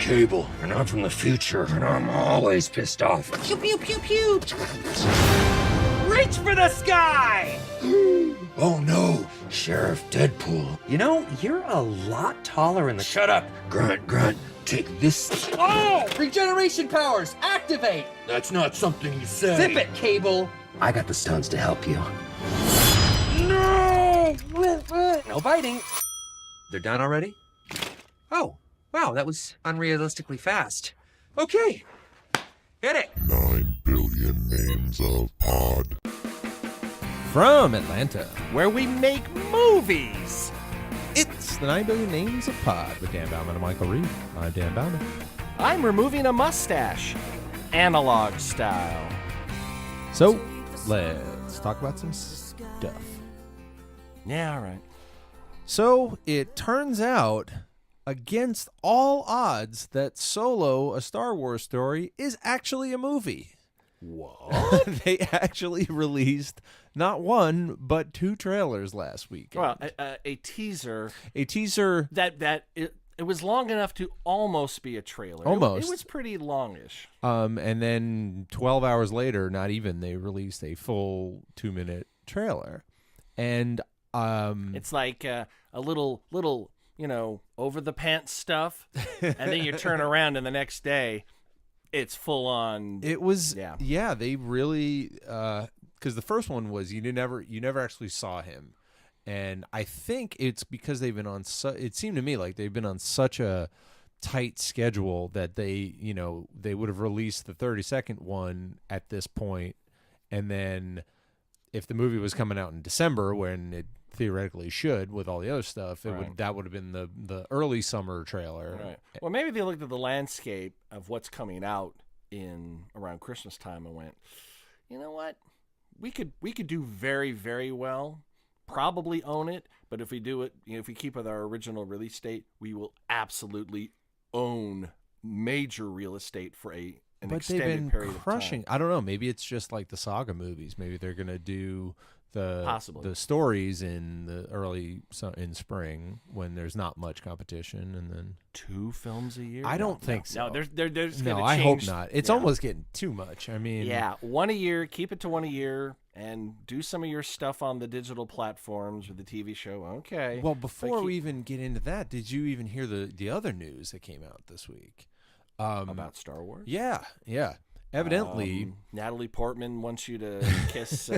Cable, and I'm from the future, and I'm always pissed off. Pew, pew, pew, pew. Reach for the sky! Oh no, Sheriff Deadpool. You know, you're a lot taller in the... Shut up, Grunt, take this. Oh! Regeneration powers, activate! That's not something you say. Zip it, Cable! I got the stones to help you. No! No biting. They're done already? Oh, wow, that was unrealistically fast. Okay, hit it. 9 billion names of pod. From Atlanta, where we make movies. it's the 9 Billion Names of Pod with Dan Bauman and Michael Reed. I'm Dan Bauman. I'm removing a mustache, analog style. So, let's talk about some stuff. Yeah, all right. So, it turns out, against all odds, that Solo, a Star Wars story, is actually a movie. What? They actually released not one, but 2 trailers last week. Well, a teaser. A teaser. That it was long enough to almost be a trailer. Almost. It was pretty longish. And then 12 hours later, not even, they released a full 2-minute trailer. And it's like a little, over the pants stuff, and then you turn around and the next day, it's full on. it was, yeah. they really, because the first one was you never actually saw him. And I think it's because they've been on, it seemed to me like they've been on such a tight schedule that they would have released the 30-second one at this point, and then if the movie was coming out in December, when it theoretically should with all the other stuff, that would have been the early summer trailer. Right. Well, maybe they looked at the landscape of what's coming out in around Christmas time and went, you know what, we could do very, very well, probably own it, but if we do it, if we keep with our original release date, we will absolutely own major real estate for an extended period of time. I don't know. Maybe it's just like the saga movies. Maybe they're gonna do Possibly. the stories in the early in spring when there's not much competition, and then 2 films a year. I don't think so. No, there's no. gonna I change. hope not. It's almost getting too much. I mean, yeah, 1 a year. Keep it to 1 a year, and do some of your stuff on the digital platforms with the TV show. Okay. Well, before we even get into that, did you even hear the other news that came out this week about Star Wars? Yeah. Evidently, Natalie Portman wants you to kiss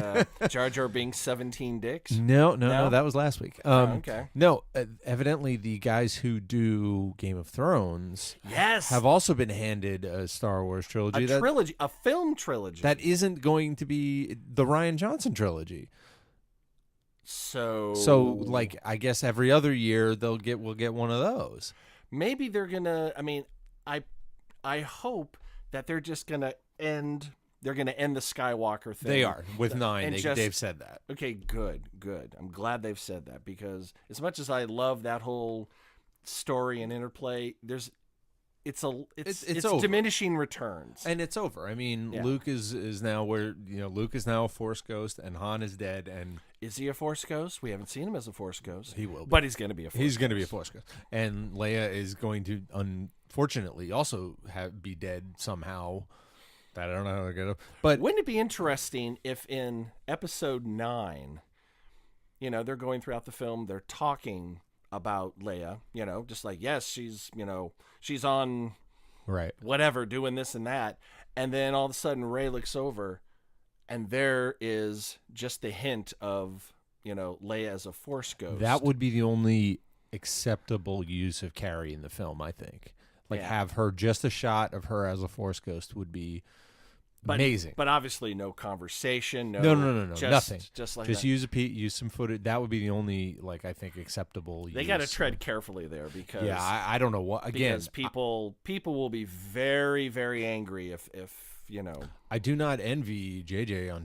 Jar Jar Binks 17 dicks. No, that was last week. Okay. No, evidently the guys who do Game of Thrones, have also been handed a Star Wars trilogy. A film trilogy that isn't going to be the Rian Johnson trilogy. So like, I guess every other year we'll get one of those. Maybe they're gonna. I mean, I hope that they're just gonna end. They're gonna end the Skywalker thing. They are with 9. They've said that. Okay, good. I'm glad they've said that, because as much as I love that whole story and interplay, it's over. diminishing returns, and it's over. I mean, Luke is now Luke is now a Force ghost, and Han is dead. And is he a Force ghost? We haven't seen him as a Force ghost. He will be. But he's going to be a Force ghost. He's going to be a Force ghost, and Leia is going to unfortunately also be dead somehow. I don't know how they're gonna. But wouldn't it be interesting if in Episode 9, they're going throughout the film, they're talking about Leia, just like, yes, she's on whatever, doing this and that, and then all of a sudden Rey looks over, and there is just the hint of Leia as a Force ghost. That would be the only acceptable use of Carrie in the film, I think. Have her, just a shot of her as a Force ghost would be amazing. But obviously no conversation, no, nothing. Just use some footage. That would be the only, I think, acceptable use. They got to tread carefully there, because I don't know what, again, because people will be very, very angry if I do not envy JJ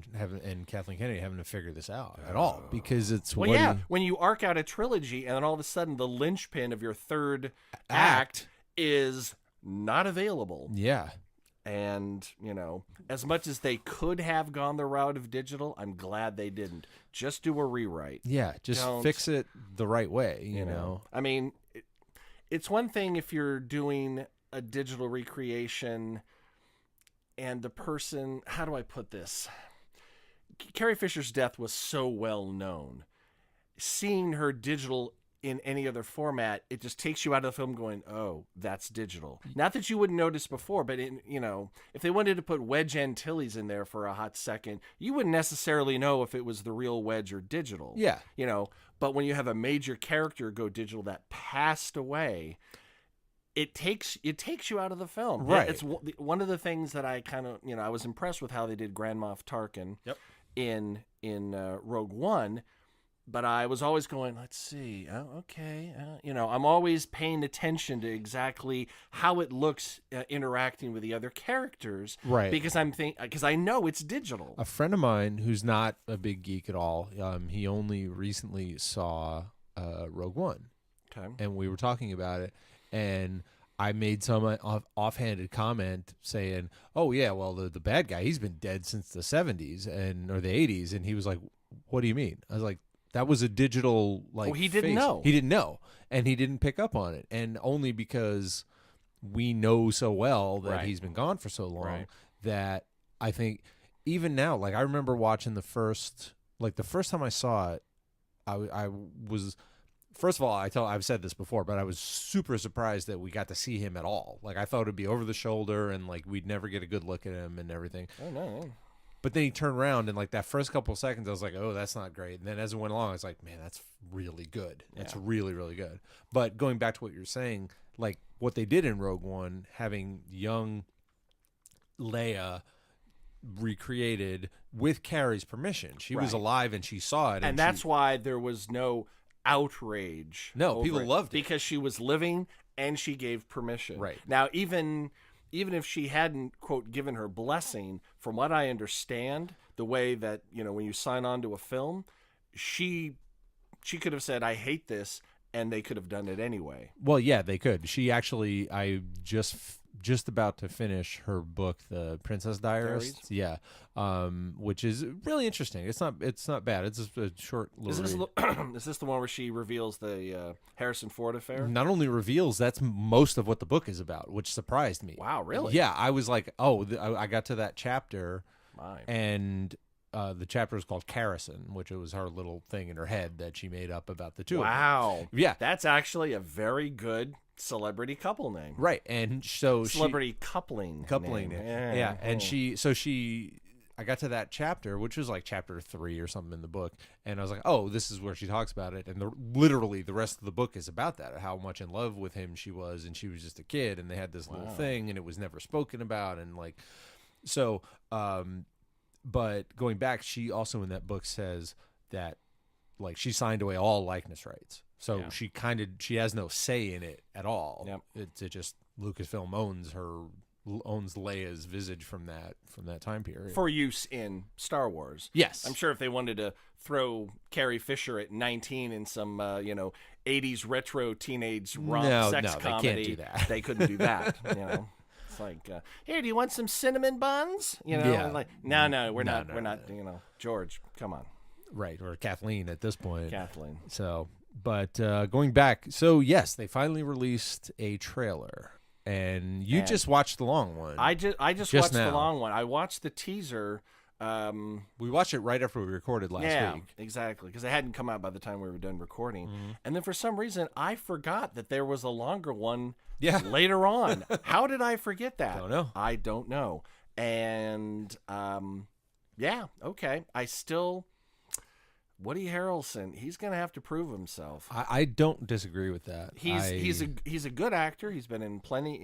and Kathleen Kennedy having to figure this out at all, because it's when you arc out a trilogy and then all of a sudden the linchpin of your third act is not available. Yeah. And, as much as they could have gone the route of digital, I'm glad they didn't. Just do a rewrite. Yeah, don't fix it the right way, you know. I mean, it's one thing if you're doing a digital recreation, and the person, how do I put this? Carrie Fisher's death was so well known. Seeing her digital in any other format, it just takes you out of the film going, oh, that's digital. Not that you wouldn't notice before, but if they wanted to put Wedge Antilles in there for a hot second, you wouldn't necessarily know if it was the real Wedge or digital. Yeah. But when you have a major character go digital that passed away, it takes you out of the film. Right. It's one of the things that I kind of, I was impressed with how they did Grand Moff Tarkin in Rogue One. But I was always going, let's see, okay. I'm always paying attention to exactly how it looks interacting with the other characters. Right. Because I know it's digital. A friend of mine who's not a big geek at all, he only recently saw Rogue One. Okay. And we were talking about it, and I made some offhanded comment saying, oh, yeah, well, the bad guy, he's been dead since the 70s or the 80s. And he was like, what do you mean? I was like, that was a digital he didn't face. know. He didn't know, and he didn't pick up on it, and only because we know so well that he's been gone for so long that I think even now, I remember watching the first time I saw it, I was, first of all, I've said this before, but I was super surprised that we got to see him at all. I thought it'd be over the shoulder and we'd never get a good look at him and everything. Oh no. But then he turned around, and that first couple of seconds, I was like, oh, that's not great. And then as it went along, I was like, man, that's really good. That's really, really good. But going back to what you're saying, what they did in Rogue One, having young Leia recreated with Carrie's permission. She was alive, and she saw it. And that's why there was no outrage. No, people loved it. Because she was living, and she gave permission. Right. Now, even if she hadn't, quote, given her blessing, from what I understand, the way that, when you sign on to a film, she could have said, I hate this, and they could have done it anyway. Well, yeah, they could. She actually, I just about to finish her book, The Princess Diarist. Yeah. Which is really interesting. It's not bad. It's just a short little read. Is this the one where she reveals the Harrison Ford affair? Not only reveals, that's most of what the book is about, which surprised me. Wow, really? Yeah, I was like, I got to that chapter, and the chapter is called Carrison, which was her little thing in her head that she made up about the two of them. Wow. Yeah. That's actually a very good celebrity couple name. Right, and so celebrity coupling name. Yeah, and I got to that chapter, which was chapter 3 or something in the book, and I was like, oh, this is where she talks about it, and literally the rest of the book is about that, how much in love with him she was, and she was just a kid, and they had this little thing, and it was never spoken about, and so, but going back, she also in that book says that she signed away all likeness rights. So she has no say in it at all. Yep. It just Lucasfilm owns Leia's visage from that time period for use in Star Wars. Yes, I'm sure if they wanted to throw Carrie Fisher at 19 in some 80s retro teenage romp sex comedy, they can't do that. They couldn't do that. It's like, here, do you want some cinnamon buns? No, we're not. George, come on. Right, or Kathleen at this point. Kathleen. So. But going back, so yes, they finally released a trailer, and you just watched the long one. I just watched the long one. I watched the teaser. We watched it right after we recorded last week. Yeah, exactly, because it hadn't come out by the time we were done recording. Mm-hmm. And then for some reason, I forgot that there was a longer one later on. How did I forget that? I don't know. And okay. Woody Harrelson, he's going to have to prove himself. I don't disagree with that. He's a good actor. He's been in plenty.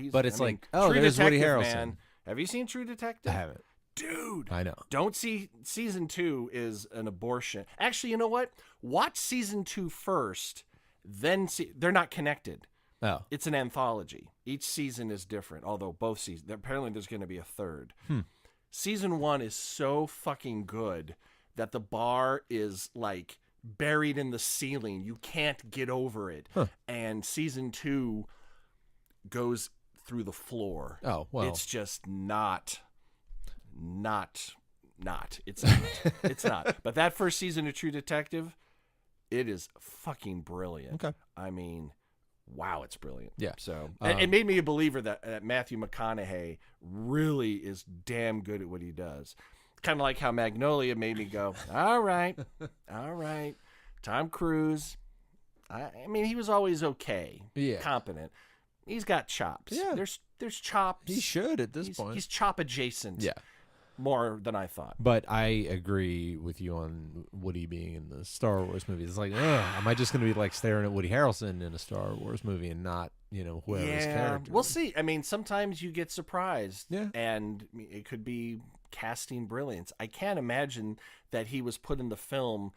But it's True there's Detective, Woody Harrelson. Man. Have you seen True Detective? I haven't. Dude, I know. Don't see season 2 is an abortion. Actually, you know what? Watch season 2 first, then see. They're not connected. Oh, it's an anthology. Each season is different. Although both seasons, apparently, there's going to be a third. Season 1 is so fucking good that the bar is buried in the ceiling. You can't get over it. And season 2 goes through the floor. Oh, well. It's just not. It's not. It's not. But that first season of True Detective, it is fucking brilliant. Okay. I mean, wow, it's brilliant. Yeah. So it made me a believer that Matthew McConaughey really is damn good at what he does. Kind of like how Magnolia made me go, all right. Tom Cruise. I mean, he was always okay, competent. He's got chops. Yeah. There's chops. He should at this point. He's chop adjacent. Yeah. More than I thought. But I agree with you on Woody being in the Star Wars movie. It's like, am I just going to be like staring at Woody Harrelson in a Star Wars movie and not, whoever his character we'll is? see. I mean, sometimes you get surprised. Yeah. And it could be casting brilliance. I can't imagine that he was put in the film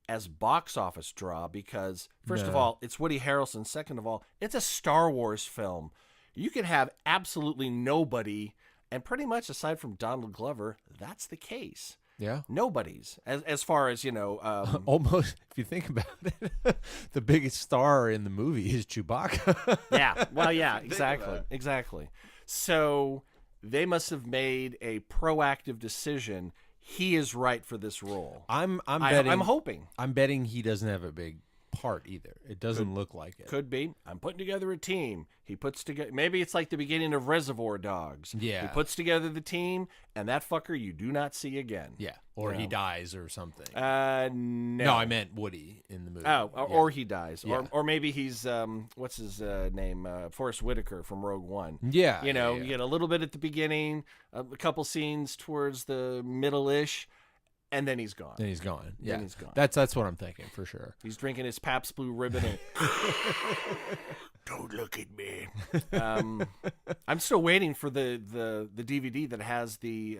as box office draw because, first of all, it's Woody Harrelson. Second of all, it's a Star Wars film. You could have absolutely nobody. And pretty much, aside from Donald Glover, that's the case. Yeah. Nobody's. As far as, almost, if you think about it, the biggest star in the movie is Chewbacca. Yeah. Well, yeah, exactly. So they must have made a proactive decision. He is right for this role. I'm betting. I'm hoping. I'm betting he doesn't have a big part either. It doesn't look like it. Could be. I'm putting together a team. He puts together. Maybe it's like the beginning of Reservoir Dogs. Yeah. He puts together the team, and that fucker you do not see again. Yeah. Or he dies or something. No. No, I meant Woody in the movie. Oh, or he dies. Yeah. Or maybe he's, what's his name? Forrest Whitaker from Rogue One. Yeah. You get a little bit at the beginning, a couple scenes towards the middle-ish, and then he's gone. Then he's gone. Yeah. Then he's gone. That's what I'm thinking for sure. He's drinking his Pabst Blue Ribbon. And don't look at me. I'm still waiting for the DVD that has the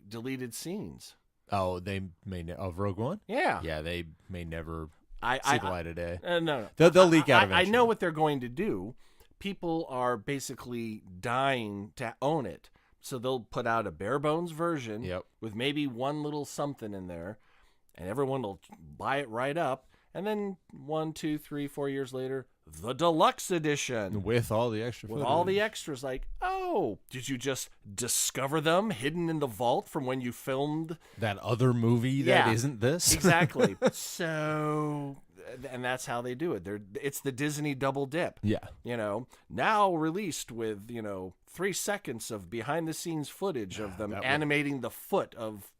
deleted scenes. Oh, they may of Rogue One? Yeah. Yeah, they may never see the light of day. No. They'll leak out I eventually. know what they're going to do. People are basically dying to own it. So they'll put out a bare bones version with maybe one little something in there, and everyone will buy it right up. And then 1, 2, 3, 4 years later, the deluxe edition with all the extra with footage. all the extras. Like, oh, did you just discover them hidden in the vault from when you filmed that other movie that isn't this? Exactly. So, and that's how they do it. It's the Disney double dip. Yeah. Now released with 3 seconds of behind the scenes footage of them animating the foot of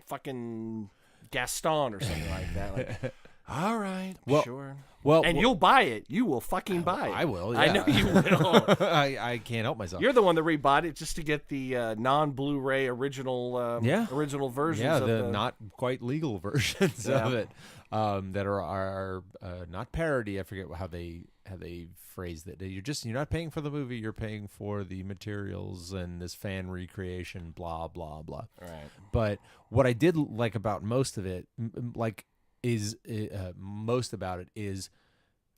fucking Gaston or something like that. Like, all right, sure. Well, and you'll buy it. You will fucking buy it. I will. Yeah. I know you will. I can't help myself. You're the one that rebought it just to get the non-Blu-ray original versions. Yeah, of the not quite legal versions of it that are not parody. I forget how they phrased it. You're not paying for the movie. You're paying for the materials and this fan recreation. Blah blah blah. Right. But what I did like about most of it, most about it is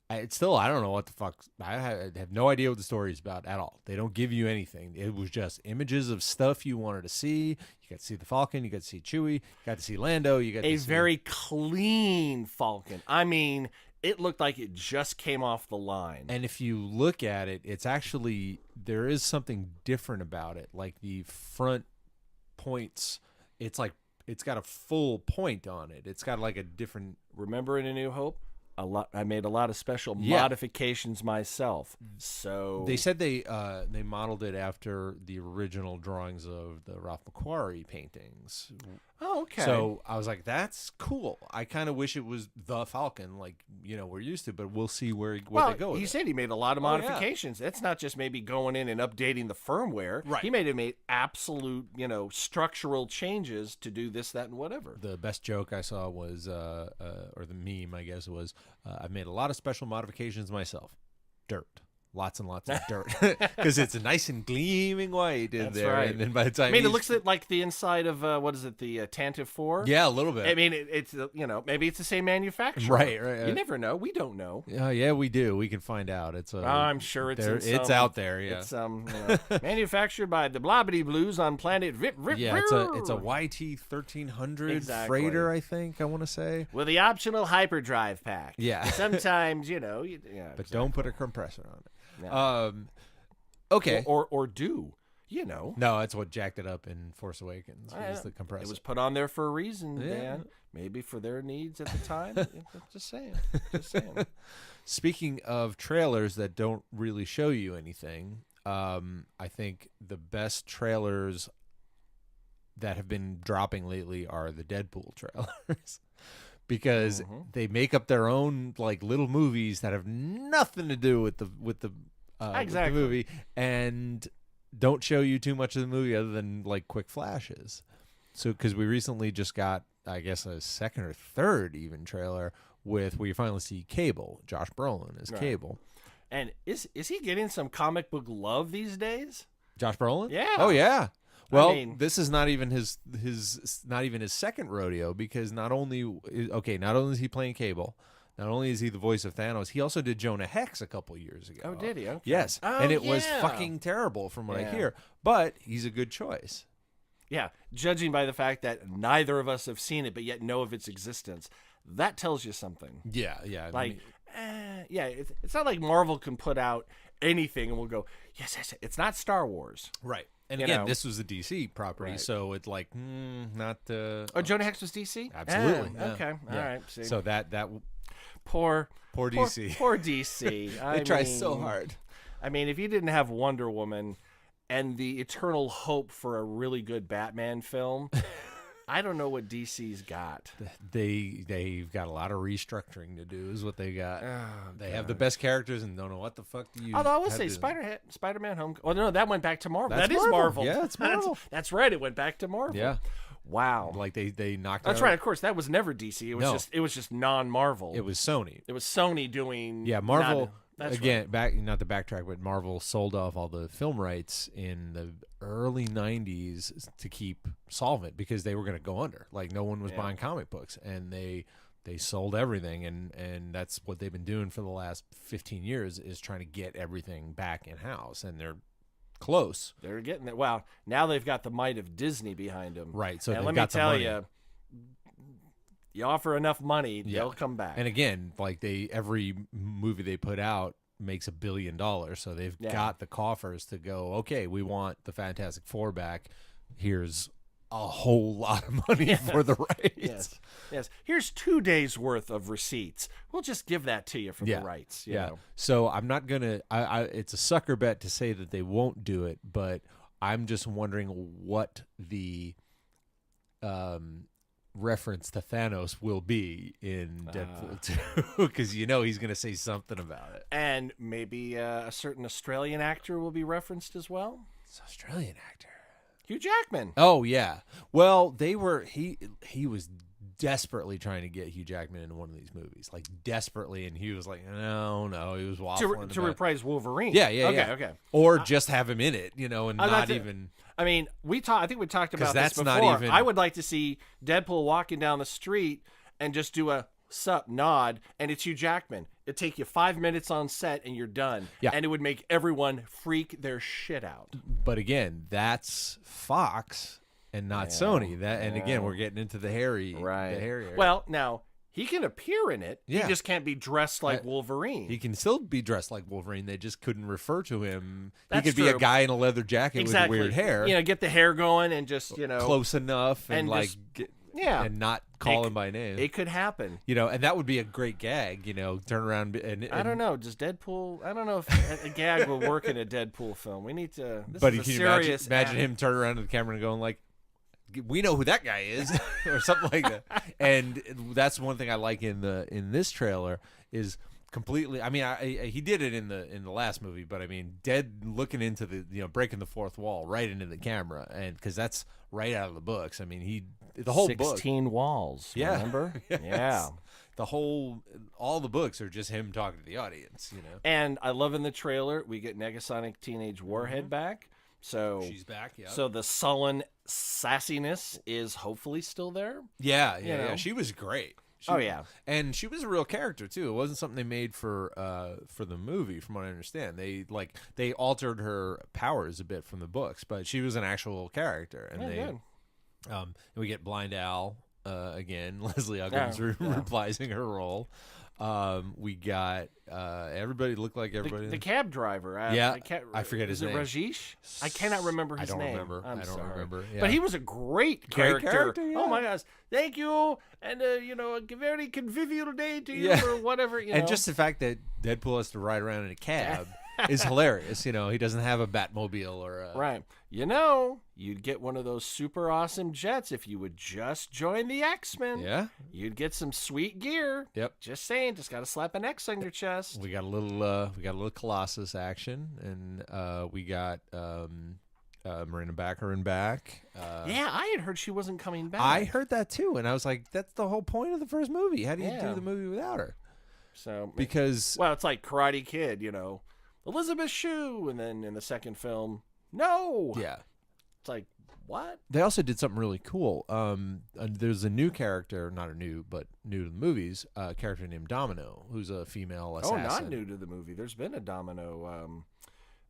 it's still, I don't know what the fuck. I have no idea what the story is about at all. They don't give you anything. It was just images of stuff you wanted to see. You got to see the Falcon. You got to see Chewie. You got to see Lando. You got to see very clean Falcon. I mean, it looked like it just came off the line. And if you look at it, it's actually, there is something different about it. Like the front points, it's like, it's got a full point on it. It's got like a different. Remember in A New Hope? I made a lot of special modifications myself. So they said they modeled it after the original drawings of the Ralph McQuarrie paintings. Oh, okay. So I was like, that's cool. I kind of wish it was the Falcon, like we're used to, but we'll see where they go. With he said he made a lot of modifications. It's not just maybe going in and updating the firmware. Right. He made absolute structural changes to do this, that, and whatever. The best joke I saw was, or the meme I guess was, I made a lot of special modifications myself. Dirt. Lots and lots of dirt because it's nice and gleaming white in That's there. right. And then by the time it looks like the inside of what is it, the Tantive 4? Yeah, a little bit. I mean, it's maybe it's the same manufacturer. Right. You never know. We don't know. Yeah, we do. We can find out. It's I'm sure it's out there. Yeah, it's manufactured by the Blobbity Blues on planet Vip. Yeah, it's a YT 1300 freighter. I think I want to say with the optional hyperdrive pack. Yeah. Sometimes but don't put a compressor on it. No. Okay. Or do. You know. No, that's what jacked it up in Force Awakens. Was the compressor. It was put on there for a reason, Yeah. Dan. Maybe for their needs at the time. Just saying. Just saying. Speaking of trailers that don't really show you anything, I think the best trailers that have been dropping lately are the Deadpool trailers. Because they make up their own like little movies that have nothing to do with the Exactly. movie, and don't show you too much of the movie other than like quick flashes. So because we recently just got, I guess, a second or third even trailer where you finally see Cable, Josh Brolin as Right. Cable. And is he getting some comic book love these days? Josh Brolin? Yeah. Oh yeah. Well, mean- this is not even his second rodeo, because not only is he playing Cable, not only is he the voice of Thanos, he also did Jonah Hex a couple years ago. Oh, did he? Okay. Yes, Oh, and it was yeah. fucking terrible from what I Yeah. hear. But he's a good choice. Yeah, judging by the fact that neither of us have seen it, but yet know of its existence, that tells you something. Yeah, yeah. Like, yeah, it's not like Marvel can put out anything and we'll go, yes, yes. It's not Star Wars. right. And you again, know. this was a DC property, Right. so it's like not. Oh, Jonah Hex was DC? Absolutely. Ah, yeah. okay. All Yeah. right. See. So that poor DC. Poor DC. They try so hard. I mean, if you didn't have Wonder Woman and the eternal hope for a really good Batman film, I don't know what DC's got. They've got a lot of restructuring to do, is what they got. Oh, They have the best characters and don't know what the fuck to use. Although I will have say to- Spider-Man Home. Oh no, that went back to Marvel. That's That is Marvel. Yeah, it's Marvel. That's right. It went back to Marvel. Yeah, Wow. like they knocked. That's out, right. Of course, that was never DC. It was No. just non-Marvel. It was Sony. It was Sony doing. Yeah, Marvel. That's Again, not to backtrack, but Marvel sold off all the film rights in the early '90s to keep solvent, because they were going to go under. Like no one was Yeah. buying comic books, and they sold everything, and that's what they've been doing for the last 15 years, is trying to get everything back in house, and they're close. They're getting it. Wow. Now they've got the might of Disney behind them. Right. So and they've let me got the tell money. you, you offer enough money, Yeah. they'll come back. And again, like every movie they put out makes $1 billion, so they've Yeah. got the coffers to go, okay, we want the Fantastic Four back. Here's a whole lot of money for the rights. Yes. Yes. Here's 2 days worth of receipts. We'll just give that to you for Yeah. the rights. You Yeah. know? So I'm not gonna. It's a sucker bet to say that they won't do it, but I'm just wondering what the reference to Thanos will be in Deadpool 2, because he's gonna say something about it. And maybe a certain Australian actor will be referenced as well. It's an Australian actor. Hugh Jackman. Oh yeah. Well, they were he was desperately trying to get Hugh Jackman into one of these movies, like desperately, and he was like, no, he was waffling To about- reprise Wolverine. Yeah, yeah, okay, yeah. Okay. or just have him in it, and I'm not to- even. I mean, I think we talked about this that's before. not even- I would like to see Deadpool walking down the street and just do a sup nod, and it's Hugh Jackman. It'd take you 5 minutes on set, and you're done. Yeah. And it would make everyone freak their shit out. But again, that's Fox and not Sony. And again, we're getting into the hairy, the hairy area. Well, now he can appear in it. Yeah. He just can't be dressed like Wolverine. he can still be dressed like Wolverine. They just couldn't refer to him. That's he could be a true. guy in a leather jacket exactly. with weird hair, Get the hair going and just close enough, and, and like just- yeah. and not call him by name. It could happen. And that would be a great gag. Turn around and I don't know. Does Deadpool? I don't know if a gag will work in a Deadpool film. We need to. This But is a can you serious imagine him turning around to the camera and going like, "We know who that guy is," or something like that. And that's one thing I like in this trailer is completely. I mean, he did it in the last movie, but I mean, looking into the breaking the fourth wall right into the camera, and because that's right out of the books. I mean, the whole book. 16 walls. Yeah. Remember? Yes. Yeah. All the books are just him talking to the audience. And I love in the trailer we get Negasonic Teenage Warhead back. So She's back. Yeah. So the sullen sassiness is hopefully still there. Yeah. know. She was great. Oh, yeah. And she was a real character too. It wasn't something they made for the movie, from what I understand. They altered her powers a bit from the books, but she was an actual character. And good. and we get Blind Al again. Leslie Uggams reprising her role. We got everybody looked like everybody. The cab driver. I forget his name. Is it Rajesh? I cannot remember his name. I don't remember. I'm sorry. remember. Yeah. But he was a great character. Yeah. Oh my gosh! Thank you, and a very convivial day to you, or whatever. And just the fact that Deadpool has to ride around in a cab is hilarious. He doesn't have a Batmobile or a... Right. You'd get one of those super awesome jets if you would just join the X-Men. Yeah. You'd get some sweet gear. Yep. Just saying, just got to slap an X on your chest. We got a little Colossus action, and we got Marina Baccarin back. Yeah, I had heard she wasn't coming back. I heard that too, and I was like, that's the whole point of the first movie. How do you do the movie without her? So Because it's like Karate Kid, Elizabeth Shue, and then in the second film, no. Yeah. It's like, what? They also did something really cool. There's a new character, not new to the movies, a character named Domino, who's a female assassin. Oh, not new to the movie. There's been a Domino.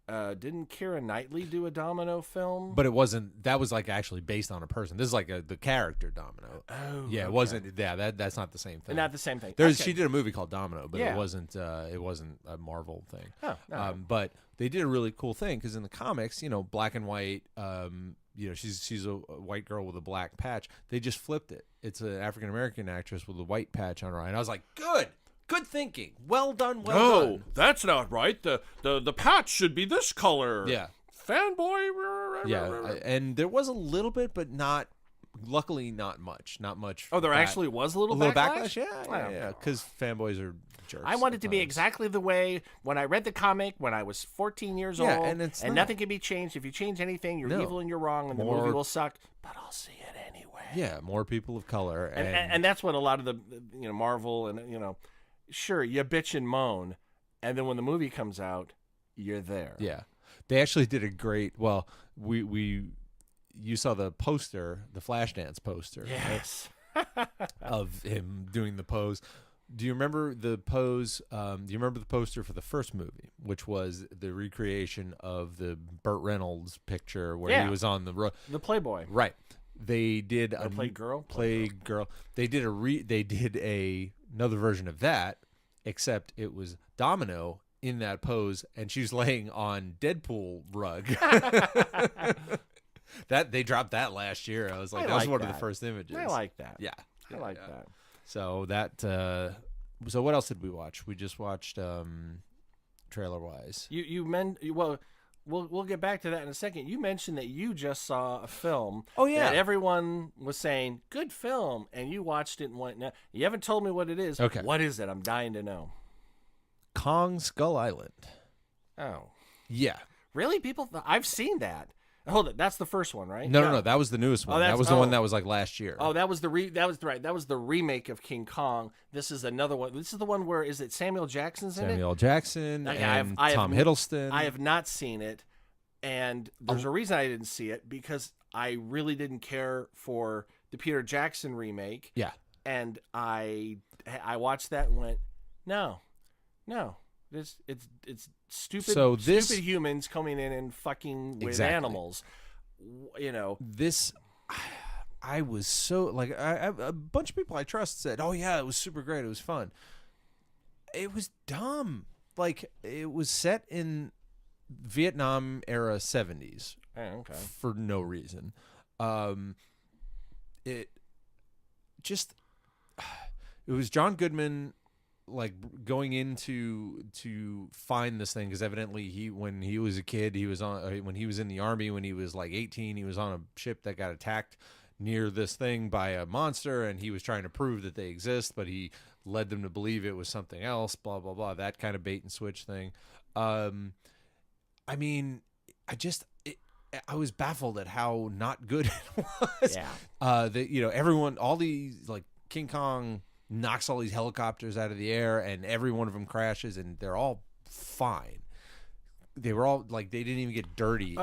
Didn't Keira Knightley do a Domino film? But it wasn't. That was like actually based on a person. This is like the character Domino. Oh, yeah. It wasn't. Yeah, that's not the same thing. Not the same thing. She did a movie called Domino, but it wasn't. It wasn't a Marvel thing. Oh, no. But they did a really cool thing because in the comics, black and white. She's a white girl with a black patch. They just flipped it. It's an African American actress with a white patch on her eye. And I was like, good thinking. Well done. Well done. No, that's not right. The patch should be this color. Yeah. Fanboy. Yeah, and there was a little bit, but not. Luckily, not much. Not much. Oh, there actually was a little backlash? Yeah. Because fanboys are jerks. I want it to be sometimes. exactly the way when I read the comic when I was 14 years old. And nothing can be changed. If you change anything, you're evil and you're wrong, and the movie will suck. But I'll see it anyway. Yeah, more people of color, and that's what a lot of the Marvel and sure, you bitch and moan, and then when the movie comes out, you're there. Yeah, they actually did a great. Well, you saw the poster, the Flashdance poster, yes, right? Of him doing the pose. Do you remember the pose? Do you remember the poster for the first movie, which was the recreation of the Burt Reynolds picture where he was on the road, the Playboy, right? They did a Playgirl. They did another version of that, except it was Domino in that pose, and she's laying on Deadpool rug. That they dropped that last year. I was like, that was one of the first images. I like that. Yeah, I like that. So that. So what else did we watch? We just watched trailer wise. We'll get back to that in a second. You mentioned that you just saw a film. Oh yeah. That everyone was saying good film, and you watched it and went. Now you haven't told me what it is. Okay. What is it? I'm dying to know. Kong Skull Island. Oh. Yeah. Really? I've seen that. Hold it. That's the first one, right? No. That was the newest one. That was the one that was like last year. Oh, that was the remake of King Kong. This is another one. This is the one where is it Samuel Jackson's in it? Samuel Jackson and Tom Hiddleston. I have not seen it, and there's a reason I didn't see it because I really didn't care for the Peter Jackson remake. Yeah. And I watched that and went, no. It's stupid. So stupid humans coming in and fucking with animals. This, I was so like a bunch of people I trust said, "Oh yeah, it was super great. It was fun." It was dumb. Like it was set in Vietnam era 70s. Oh, okay. For no reason. It was John Goodman like going into to find this thing because evidently when he was a kid when he was in the army when he was like 18 he was on a ship that got attacked near this thing by a monster and he was trying to prove that they exist but he led them to believe it was something else, blah blah blah, that kind of bait and switch thing. I mean I was baffled at how not good it was. Yeah. Everyone, all these like King Kong knocks all these helicopters out of the air and every one of them crashes and they're all fine. They were all like, they didn't even get dirty.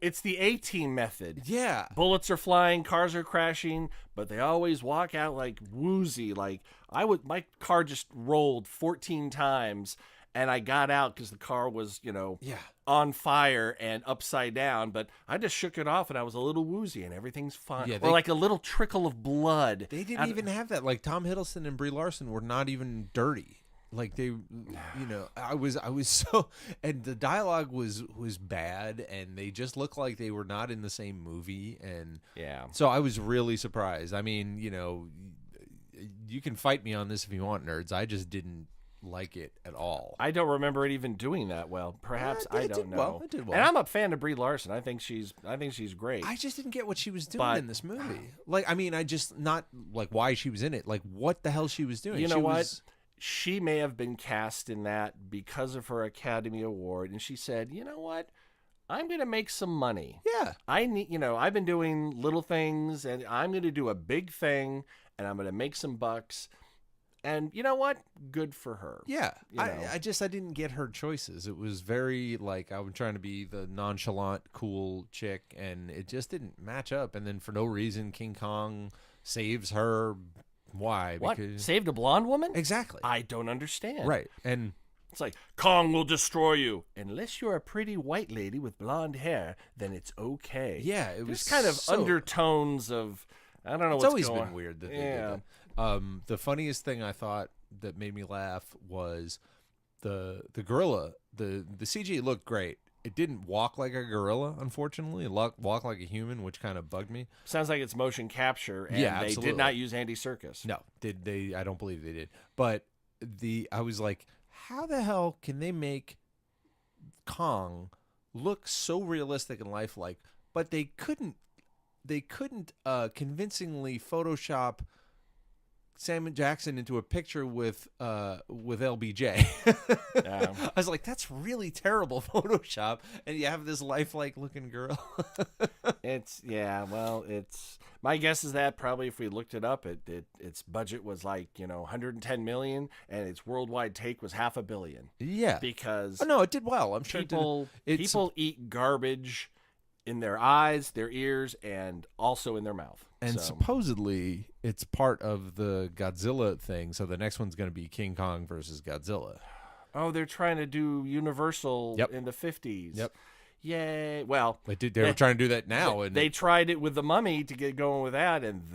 It's the A-Team method. Yeah. Bullets are flying, cars are crashing, but they always walk out like woozy. Like my car just rolled 14 times and I got out because the car was, Yeah. on fire and upside down, but I just shook it off and I was a little woozy and everything's fine. Yeah, or like a little trickle of blood. They didn't even have that. Like Tom Hiddleston and Brie Larson were not even dirty. Like they, I was so, and the dialogue was bad, and they just looked like they were not in the same movie, and Yeah. so I was really surprised. I mean, you can fight me on this if you want, nerds. I just didn't like it at all. I don't remember it even doing that well. Perhaps I don't know. It did well. And I'm a fan of Brie Larson. I think she's great. I just didn't get what she was doing But- in this movie. Like, I mean, I just not like why she was in it. Like, what the hell she was doing. You know She what? was- She may have been cast in that because of her Academy Award, and she said, "You know what? I'm going to make some money. Yeah. I need, I've been doing little things, and I'm going to do a big thing, and I'm going to make some bucks." And you know what? Good for her. Yeah, You know. I didn't get her choices. It was very like I was trying to be the nonchalant, cool chick, and it just didn't match up. And then for no reason, King Kong saves her. Why? What? Because Saved a blonde woman? exactly I don't understand. right. And It's like, Kong will destroy you. Unless you're a pretty white lady with blonde hair, then it's okay. yeah, it was There's kind of so, undertones of, I don't know It's what's always going been weird that they Yeah. did that. The funniest thing I thought that made me laugh was the gorilla. The CG looked great. It didn't walk like a gorilla, unfortunately. It walked like a human, which kind of bugged me. Sounds like it's motion capture, and Yeah, they absolutely. did not use Andy Serkis. No, did they? I don't believe they did. But I was like, how the hell can they make Kong look so realistic and lifelike? But they couldn't convincingly Photoshop Sam Jackson into a picture with LBJ. Yeah. I was like, that's really terrible Photoshop, and you have this lifelike looking girl. It's my guess is that probably if we looked it up, its budget was like 110 million, and its worldwide take was $500 million. Yeah, Because oh no, it did well. I'm sure people it did. people eat garbage in their eyes, their ears, and also in their mouth. And So, supposedly it's part of the Godzilla thing. So the next one's going to be King Kong versus Godzilla. they're trying to do Universal Yep. in the 50s. Yep. Yay. Well, They were trying to do that now, and they tried it with The Mummy to get going with that, and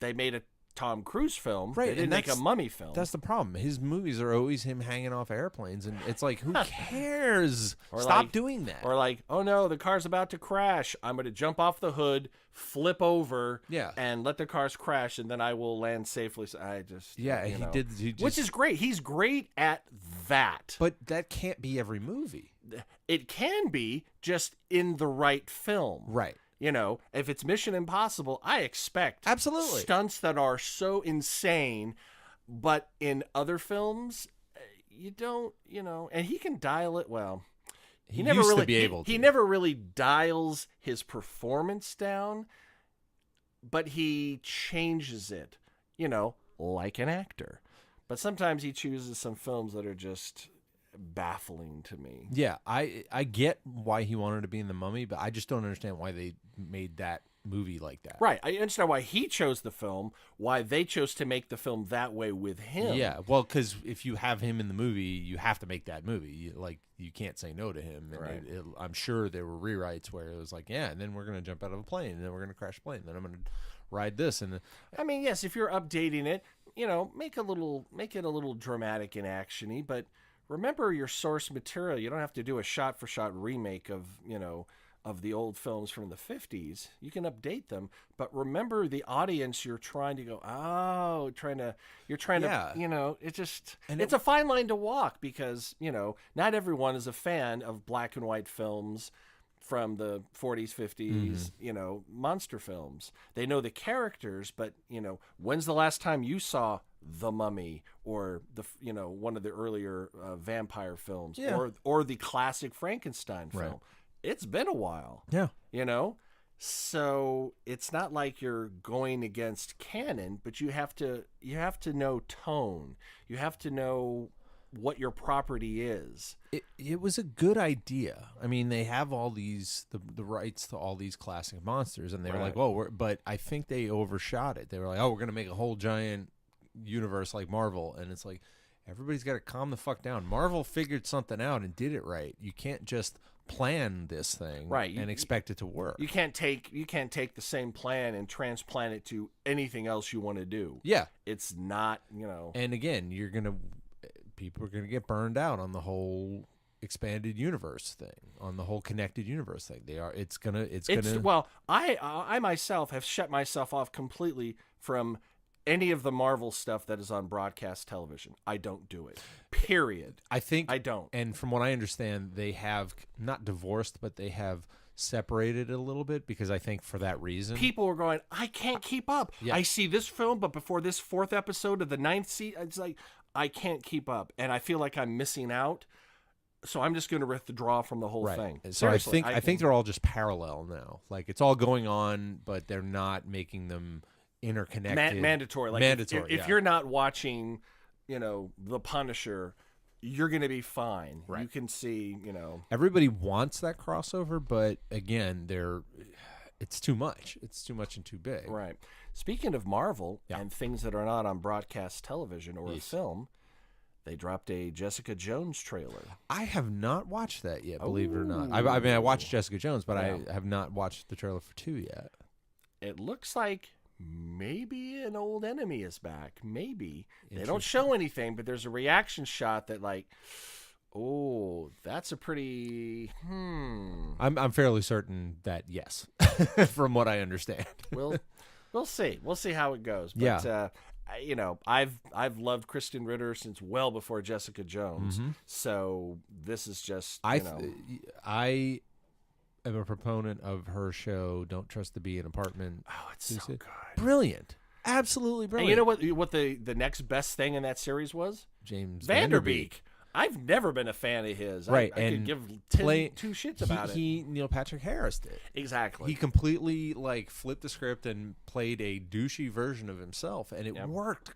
they made a Tom Cruise film. Right, They and didn't make a that's- Mummy film. that's the problem. His movies are always him hanging off airplanes, and it's like, who cares? Or Stop like- doing that. Or like, oh no, the car's about to crash. I'm going to jump off the hood, flip over, Yeah. and let the cars crash, and then I will land safely. So I just, Yeah, you he know. did. He just, Which is great. He's great at that. but that can't be every movie, It can be just in the right film. right? If it's Mission Impossible, I expect Absolutely. stunts that are so insane, but in other films, you don't, and he can dial it well. He never used really to be able to. He never really dials his performance down, but he changes it, like an actor. But sometimes he chooses some films that are just baffling to me. Yeah, I get why he wanted to be in The Mummy, but I just don't understand why they made that movie like that. Right. I understand why he chose the film, why they chose to make the film that way with him. Yeah, well, because if you have him in the movie, you have to make that movie. You can't say no to him. And Right. I'm sure there were rewrites where it was like, yeah, and then we're gonna jump out of a plane, and then we're gonna crash a plane, and then I'm gonna ride this, and I mean, yes, if you're updating it, make it a little dramatic and actiony, but remember your source material. You don't have to do a shot-for-shot remake of the old films from the 50s. You can update them, but remember the audience you're trying to go, you're trying Yeah. to, it just, And it's a fine line to walk because, not everyone is a fan of black and white films from the 40s, 50s, monster films. They know the characters, but, when's the last time you saw The Mummy or one of the earlier vampire films Yeah. or the classic Frankenstein film? Right. It's been a while, yeah, so it's not like you're going against canon, but you have to know tone. You have to know what your property is. it was a good idea. I mean, they have all these the rights to all these classic monsters, and they were like, Right. "Oh, but I think they overshot it." They were like, "Oh, we're gonna make a whole giant universe like Marvel," and it's like, everybody's got to calm the fuck down. Marvel figured something out and did it right. You can't just plan this thing and expect it to work. You can't take the same plan and transplant it to anything else you want to do. Yeah. It's not, And again, people are gonna get burned out on the whole expanded universe thing, on the whole connected universe thing. It's gonna. Well, I myself have shut myself off completely from any of the Marvel stuff that is on broadcast television. I don't do it. Period. I think I don't. And from what I understand, they have not divorced, but they have separated it a little bit, because I think for that reason, people were going, I can't keep up. Yeah. I see this film, but before this 4th episode of the 9th season, it's like I can't keep up, and I feel like I'm missing out. So I'm just going to withdraw from the whole thing. So Seriously, I think they're all just parallel now. Like, it's all going on, but they're not making them interconnected. Mandatory. Like mandatory. If you're not watching, The Punisher, you're going to be fine. Right. You can see, Everybody wants that crossover, but again, it's too much. It's too much and too big. Right. Speaking of Marvel and things that are not on broadcast television or a film, they dropped a Jessica Jones trailer. I have not watched that yet, believe it or not. I mean, I watched Jessica Jones, but Yeah. I have not watched the trailer for 2 yet. It looks like maybe an old enemy is back. Maybe. They don't show anything, but there's a reaction shot that like, oh, that's a pretty I'm fairly certain that yes, from what I understand. We'll see. We'll see how it goes. But I've loved Kristen Ritter since well before Jessica Jones. Mm-hmm. So this is just I am a proponent of her show Don't Trust the Bee in Apartment. Oh, it's so good. Brilliant. Absolutely brilliant. And you know what the next best thing in that series was? James Vanderbeek. I've never been a fan of his. Right. I and could give two shits about it. Neil Patrick Harris did. Exactly. He completely flipped the script and played a douchey version of himself, and it worked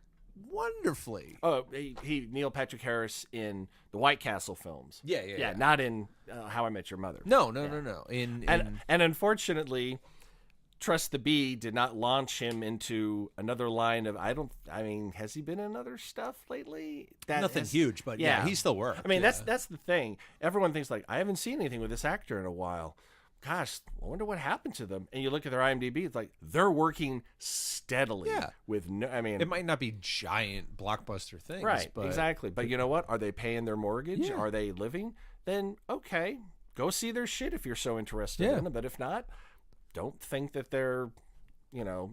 wonderfully. Oh, Neil Patrick Harris in the White Castle films. Yeah. Not in How I Met Your Mother. No. And unfortunately, Trust the Bee did not launch him into another line of has he been in other stuff lately? Nothing huge, but yeah, he still worked. I mean, that's the thing. Everyone thinks like, I haven't seen anything with this actor in a while. Gosh, I wonder what happened to them. And you look at their IMDb, it's like they're working steadily. Yeah. It might not be giant blockbuster things, right? But exactly. But you know what? Are they paying their mortgage? Yeah. Are they living? Then okay, go see their shit if you're so interested in them. But if not, don't think that they're,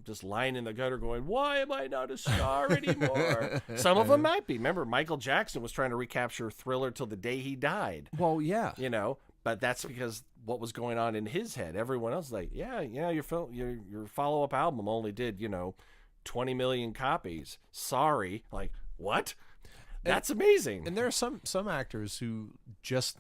just lying in the gutter going, why am I not a star anymore? Some of them might be. Remember, Michael Jackson was trying to recapture Thriller till the day he died. Well, yeah. But that's because what was going on in his head. Everyone else was like, your follow-up album only did, 20 million copies. Sorry. Like, what? That's amazing. And there are some actors who just...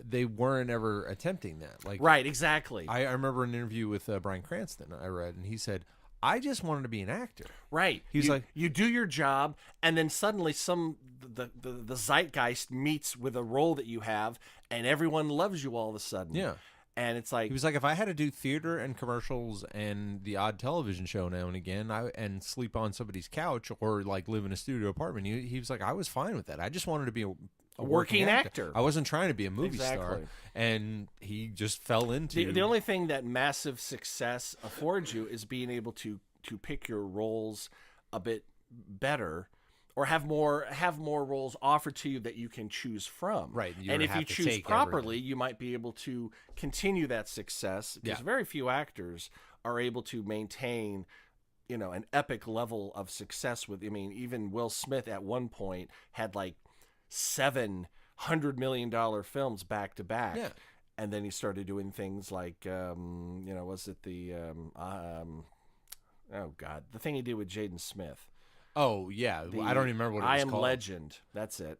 they weren't ever attempting that. Right, exactly. I remember an interview with Bryan Cranston I read, and he said, I just wanted to be an actor. Right. He's like, you do your job, and then suddenly the zeitgeist meets with a role that you have, and everyone loves you all of a sudden. Yeah. And it's like, he was like, if I had to do theater and commercials and the odd television show now and again, and sleep on somebody's couch or live in a studio apartment, he was like, I was fine with that. I just wanted to be a working actor. I wasn't trying to be a movie star. And he just fell into the only thing that massive success affords you is being able to pick your roles a bit better, or have more roles offered to you that you can choose from. Right. And if you choose properly, you might be able to continue that success, because very few actors are able to maintain an epic level of success with. Even Will Smith at one point had $700 million films back to back. Yeah. And then he started doing things like, was it the, the thing he did with Jaden Smith. Oh, yeah. I don't even remember what it was I Am called. Legend. That's it.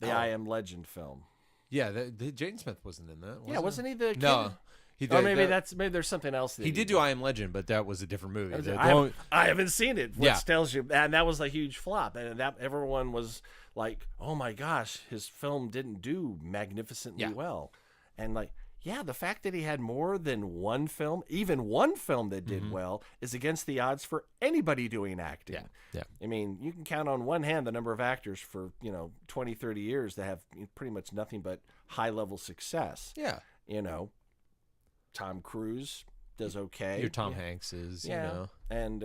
The I Am Legend film. Yeah, the Jaden Smith wasn't in that. Wasn't he the kid? No. He did, or maybe there's something else. He did do I Am Legend, but that was a different movie. I haven't seen it, which tells you. And that was a huge flop. And that everyone was like, oh my gosh, his film didn't do magnificently well. And yeah, the fact that he had more than one film, even one film that did well, is against the odds for anybody doing acting. Yeah. I mean, you can count on one hand the number of actors for, 20, 30 years that have pretty much nothing but high-level success. Yeah. Tom Cruise does okay. Your Tom Hanks is, And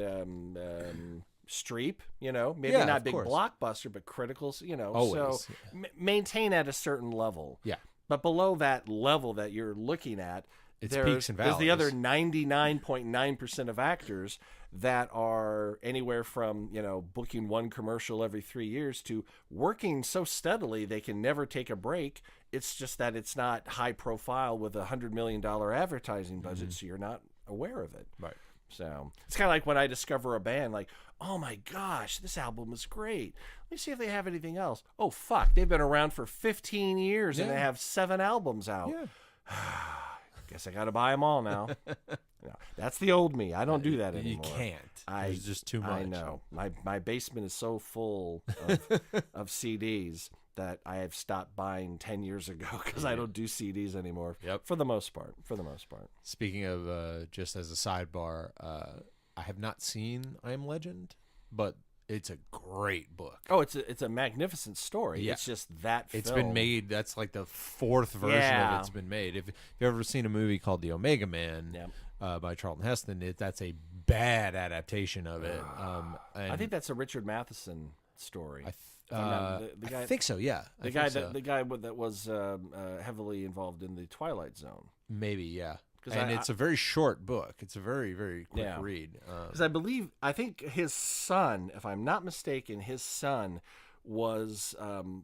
Streep, maybe Yeah, not of big course. blockbuster, but critical, Always. so maintain at a certain level. Yeah. But below that level that you're looking at, It's there's, peaks and there's the other valleys. 99.9% of actors that are anywhere from, booking one commercial every 3 years to working so steadily they can never take a break. It's just that it's not high profile with $100 million advertising budget, so you're not aware of it. Right. So it's kind of like when I discover a band, like, oh my gosh, this album is great. Let me see if they have anything else. Oh, fuck, they've been around for 15 years and they have 7 albums out. Yeah. Guess I got to buy them all now. No, that's the old me. I don't do that anymore. You can't. There's just too much. I know. My basement is so full of CDs that I have stopped buying 10 years ago because I don't do CDs anymore. Yep. For the most part. Speaking of, just as a sidebar, I have not seen I Am Legend, but it's a great book. Oh, it's a magnificent story. Yeah. It's just that It's film. been made. That's like the 4th version Yeah. of it's been made. If you've ever seen a movie called The Omega Man Yeah. by Charlton Heston, that's a bad adaptation of it. I think that's a Richard Matheson story. I think so. Yeah, the guy that was heavily involved in the Twilight Zone. maybe, yeah. 'Cause And it's a very short book. It's a very, very quick read. Because I think his son, if I'm not mistaken, his son was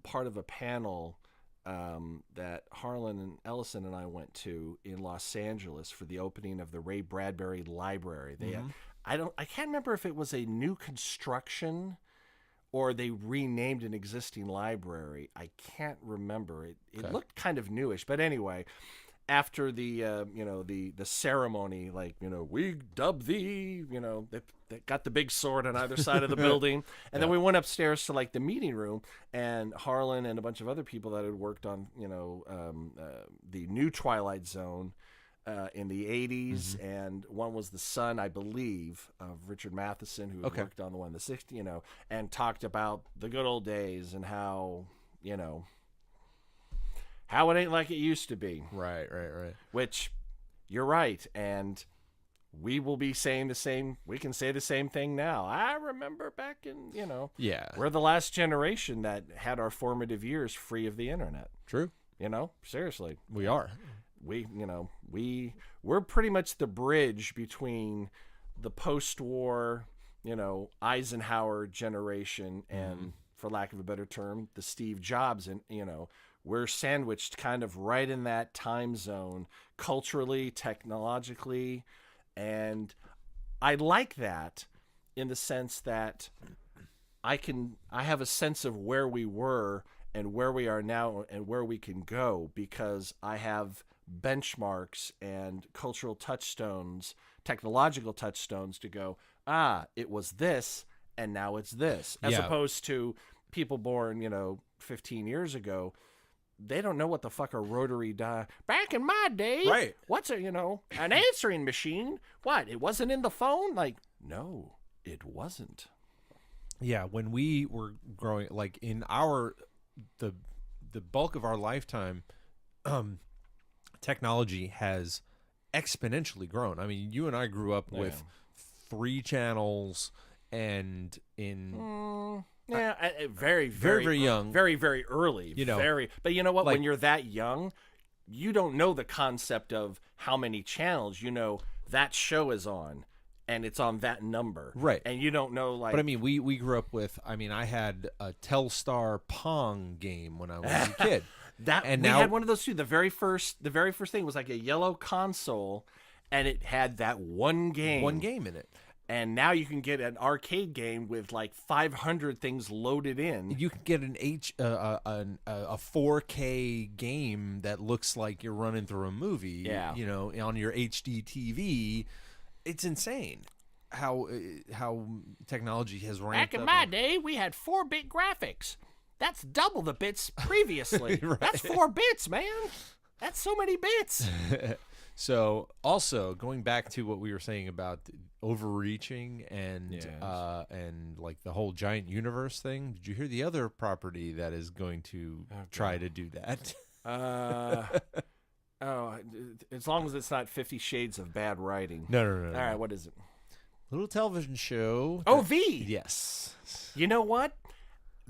part of a panel that Harlan and Ellison and I went to in Los Angeles for the opening of the Ray Bradbury Library. I can't remember if it was a new construction or they renamed an existing library. I can't remember. It looked kind of newish, but anyway. After the the ceremony, we dub thee, they got the big sword on either side of the building, and then we went upstairs to the meeting room, and Harlan and a bunch of other people that had worked on the new Twilight Zone in the 80s, and one was the son, I believe, of Richard Matheson, who had worked on the one in the 60s, and talked about the good old days and how how it ain't like it used to be. Right. Which, you're right, and we will be saying the same. We can say the same thing now. I remember back in, we're the last generation that had our formative years free of the internet. True. Seriously, We are. We're pretty much the bridge between the post-war, Eisenhower generation and, for lack of a better term, the Steve Jobs, and we're sandwiched kind of right in that time zone, culturally, technologically, and I like that in the sense that I have a sense of where we were and where we are now and where we can go because I have benchmarks and cultural touchstones, technological touchstones to go, it was this and now it's this, as opposed to people born, 15 years ago. They don't know what the fuck a rotary dial. Back in my day, right? What's an answering machine? What? It wasn't in the phone? No, it wasn't. Yeah, when we were growing, in the bulk of our lifetime, technology has exponentially grown. I mean, you and I grew up with 3 channels, and in very, very young, very, very early. But you know what? When you're that young, you don't know the concept of how many channels. That show is on, and it's on that number, right? And you don't know But I mean, we grew up with. I mean, I had a Telstar Pong game when I was a kid. We had one of those too. The very first thing was like a yellow console, and it had that one game in it. And now you can get an arcade game with 500 things loaded in. You can get a 4K game that looks like you're running through a movie. Yeah. On your HD TV. It's insane how technology has ramped up. Back in my day, we had 4-bit graphics. That's double the bits previously. Right. That's 4 bits, man. That's so many bits. So also going back to what we were saying about overreaching and Yes. and like the whole giant universe thing. Did you hear the other property that is going to try to do that? As long as it's not 50 Shades of Bad Writing. No. All right, what is it? Little television show. Oh, V. Yes. You know what?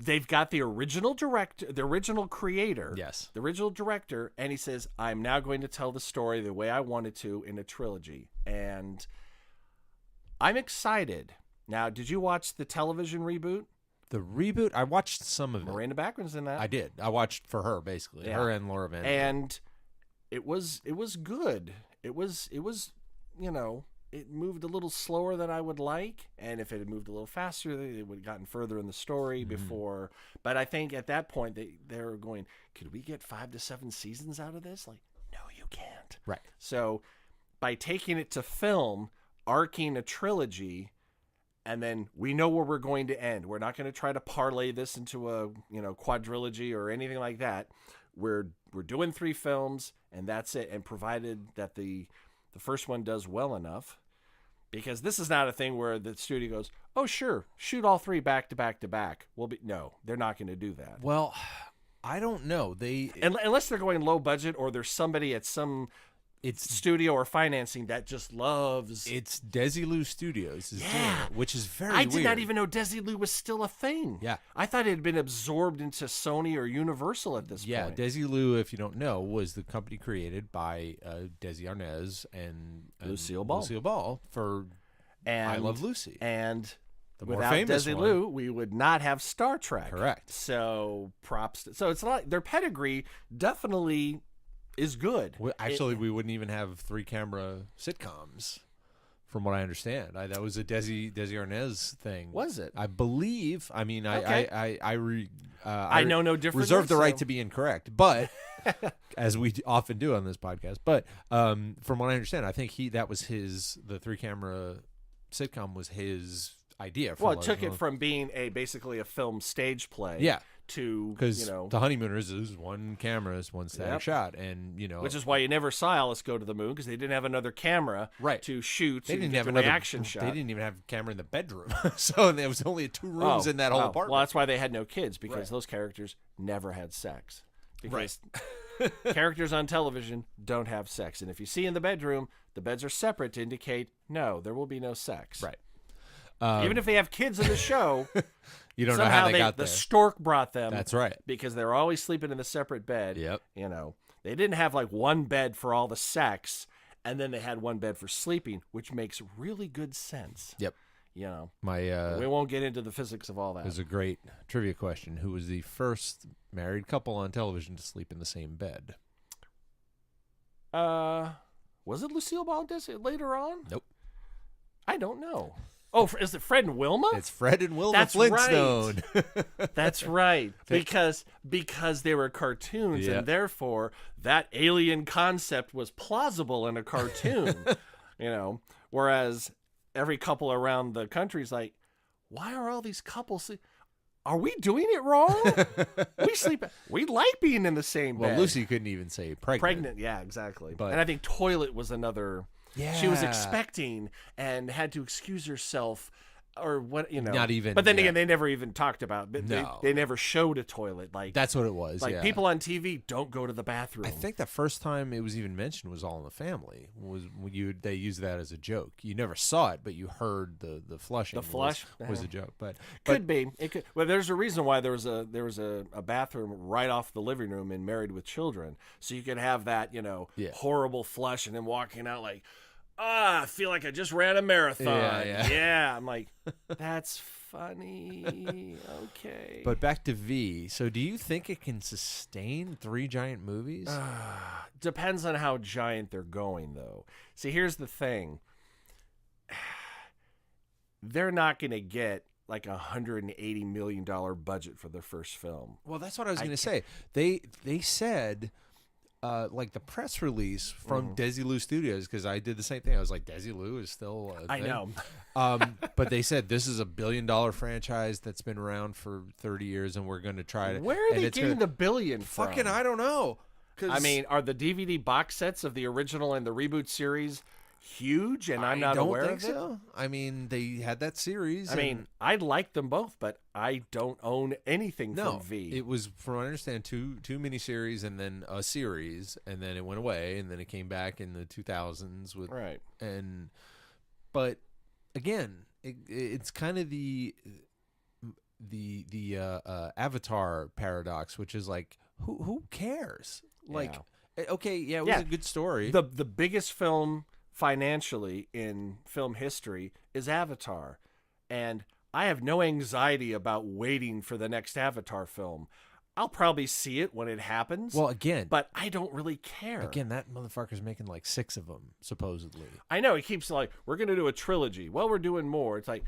They've got the original director, the original creator, Yes. the original director, and he says, I'm now going to tell the story the way I wanted to in a trilogy. And I'm excited. Now, did you watch the television reboot? The reboot, I watched some of it. Miranda Bachman's in that. I did. I watched for her, basically. Yeah. Her and Laura Van. And it was good. It was, you know, it moved a little slower than I would like, and if it had moved a little faster, it would have gotten further in the story before. But I think at that point they were going, could we get 5 to 7 seasons out of this? Like, no, you can't. Right. So by taking it to film, arcing a trilogy, and then we know where we're going to end. We're not going to try to parlay this into a quadrilogy or anything like that. We're doing 3 films, and that's it. And provided that the first one does well enough, because this is not a thing where the studio goes, oh, sure, shoot all 3 back to back to back. No, they're not going to do that. Well, I don't know. Unless they're going low budget or there's somebody at some studio or financing that just loves. It's Desilu Studios is doing it, which is very I weird. did not even know Desilu was still a thing. Yeah. I thought it had been absorbed into Sony or Universal at this point. Desilu, if you don't know, was the company created by Desi Arnaz and Lucille Ball. Lucille Ball for I Love Lucy. And The more without famous Desilu, we would not have Star Trek. Correct. So props. So it's not their pedigree definitely is good. Well, actually, we wouldn't even have 3-camera sitcoms, from what I understand. That was a Desi Arnaz thing. Was it? I believe. I mean, I know no different. Reserve the right to be incorrect, but as we often do on this podcast. But from what I understand, I think that was the 3-camera sitcom was his idea. Well, it took it from being basically a film stage play. Yeah. To because The Honeymooners is 1 camera, is 1 static shot, and which is why you never saw Alice Go to the Moon, because they didn't have another camera to shoot. They didn't have an reaction shot. They didn't even have a camera in the bedroom, so there was only 2 rooms in that whole apartment. Well, that's why they had no kids, because those characters never had sex. Because characters on television don't have sex, and if you see in the bedroom, the beds are separate to indicate no, there will be no sex. Right. Even if they have kids in the show, you don't know somehow how they got the there. stork brought them. That's right. Because they're always sleeping in a separate bed. Yep. They didn't have like 1 bed for all the sex, and then they had 1 bed for sleeping, which makes really good sense. Yep. We won't get into the physics of all that. It was a great trivia question. Who was the first married couple on television to sleep in the same bed? Was it Lucille Ball later on? Nope. I don't know. Oh, is it Fred and Wilma? It's Fred and Wilma That's Flintstone. Right. That's right. Because they were cartoons, and therefore that alien concept was plausible in a cartoon. Whereas every couple around the country's like, why are all these couples? Are we doing it wrong? We like being in the same bed. Well, Lucy couldn't even say pregnant. Yeah, exactly. But, and I think toilet was another. Yeah. She was expecting and had to excuse herself, or what, Not even. But then again, they never even talked about it. No. They never showed a toilet. Like that's what it was. Like people on TV don't go to the bathroom. I think the first time it was even mentioned was All in the Family. They used that as a joke. You never saw it, but you heard the flushing. The flush was a joke, but could be. It could. Well, there's a reason why there was a bathroom right off the living room in Married with Children, so you could have that horrible flush and then walking out like, I feel like I just ran a marathon. Yeah. I'm like, that's funny. Okay. But back to V. So do you think it can sustain 3 giant movies? Depends on how giant they're going, though. See, here's the thing. They're not going to get like $180 million budget for their first film. Well, that's what I was going to say. They said... like the press release from Desilu Studios, because I did the same thing. I was like, Desilu is still a thing. I know. But they said this is a $1 billion franchise that's been around for 30 years, and we're going to try to. Where are they getting the billion from? Fucking, I don't know. I mean, are the DVD box sets of the original and the reboot series huge, and I'm not aware of it? So. I mean, they had that series. I mean, I like them both, but I don't own anything from V. It was, from what I understand, two miniseries and then a series, and then it went away, and then it came back in the 2000s with right. But again, it's kind of the Avatar paradox, which is like, who cares? Like, okay, yeah, it was a good story. The biggest film financially in film history is Avatar, and I have no anxiety about waiting for the next Avatar film. I'll probably see it when it happens. Well, again, but I don't really care. Again, that motherfucker's making like 6 of them, supposedly. I know, he keeps like, we're going to do a trilogy. Well, we're doing more. It's like,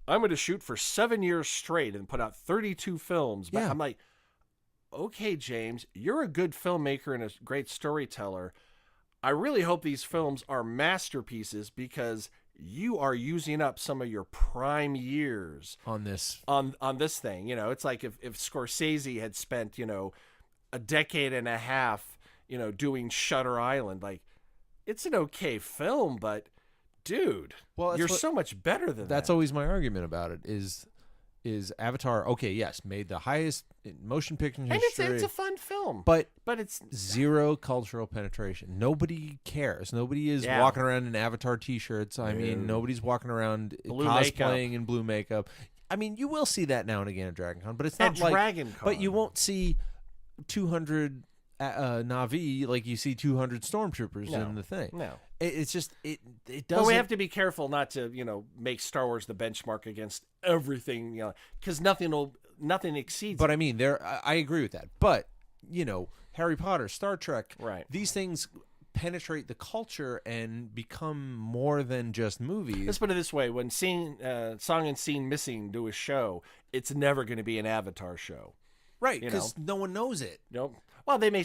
I'm going to shoot for 7 years straight and put out 32 films. But I'm like, okay, James, you're a good filmmaker and a great storyteller. I really hope these films are masterpieces, because you are using up some of your prime years on this thing. You know, it's like if Scorsese had spent, a decade and a half, doing Shutter Island. Like, it's an okay film, but dude, you're so much better than that. That's always my argument about it is Avatar, okay, yes, made the highest motion picture in history. And it's a fun film. But it's zero cultural penetration. Nobody cares. Nobody is walking around in Avatar t-shirts. I mean, nobody's walking around cosplaying in blue makeup. I mean, you will see that now and again at Dragon Con, but it's not like Dragon Con. But you won't see 200 Na'vi like you see 200 stormtroopers in the thing. No. It's just it doesn't. But we have to be careful not to make Star Wars the benchmark against everything, because nothing exceeds. But I mean, I agree with that. But Harry Potter, Star Trek, right? These things penetrate the culture and become more than just movies. Let's put it this way: when Song and Scene Missing do a show, it's never going to be an Avatar show, right? Because no one knows it. Nope. Well, they may.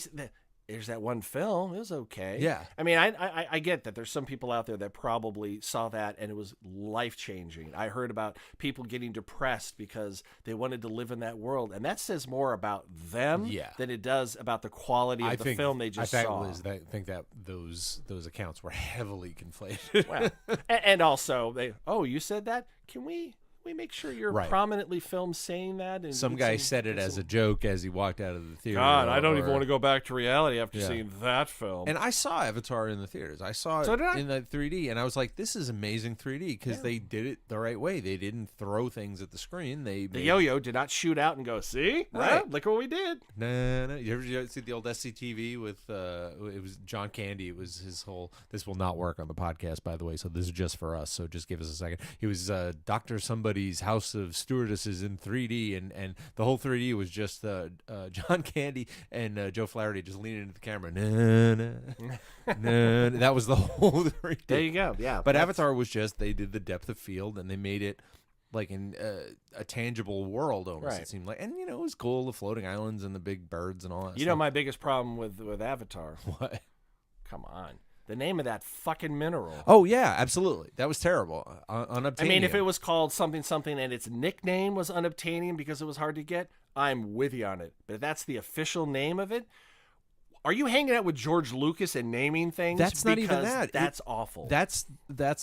There's that one film. It was okay. Yeah. I mean, I get that there's some people out there that probably saw that and it was life-changing. I heard about people getting depressed because they wanted to live in that world. And that says more about them than it does about the quality of the film they just saw. I think that those accounts were heavily conflated. Well, and also, you said that? Can we make sure you're prominently filmed saying that? And some guy said it as a joke as he walked out of the theater. God, I don't even want to go back to reality after seeing that film. And I saw Avatar in the theaters. I saw it in the 3D, and I was like, this is amazing 3D, because they did it the right way. They didn't throw things at the screen. The yo-yo did not shoot out and go, see? Right. Look what we did. No. You ever see the old SCTV with, it was John Candy. It was his whole, this will not work on the podcast, by the way, so this is just for us, so just give us a second. He was Dr. Somebody's House of Stewardesses in 3D, and the whole 3D was just John Candy and Joe Flaherty just leaning into the camera. That was the whole 3D. There you go. Yeah. But Avatar was just, they did the depth of field and they made it like in a tangible world almost, it seemed like. And, it was cool, the floating islands and the big birds and all that stuff. My biggest problem with Avatar? What? Come on. The name of that fucking mineral. Oh, yeah, absolutely. That was terrible. Unobtainium. I mean, if it was called something and its nickname was Unobtainium because it was hard to get, I'm with you on it. But if that's the official name of it, are you hanging out with George Lucas and naming things? That's not even that. That's awful. That's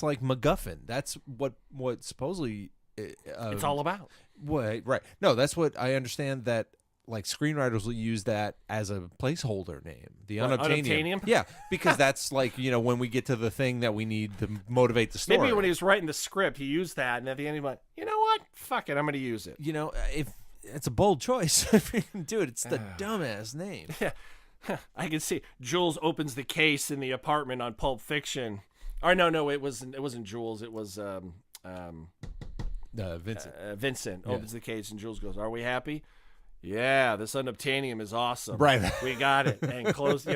like MacGuffin. That's what supposedly... it's all about. What? Right. No, that's what I understand, that like screenwriters will use that as a placeholder name. The Unobtainium. Yeah, because that's like, when we get to the thing that we need to motivate the story. Maybe when he was writing the script, he used that, and at the end he went, you know what? Fuck it, I'm going to use it. If it's a bold choice, dude, it's the dumbass name. Yeah. I can see Jules opens the case in the apartment on Pulp Fiction. Or no, it wasn't Jules. It was Vincent. Vincent opens the case, and Jules goes, "Are we happy?" Yeah, this Unobtainium is awesome. Right. We got it. And close,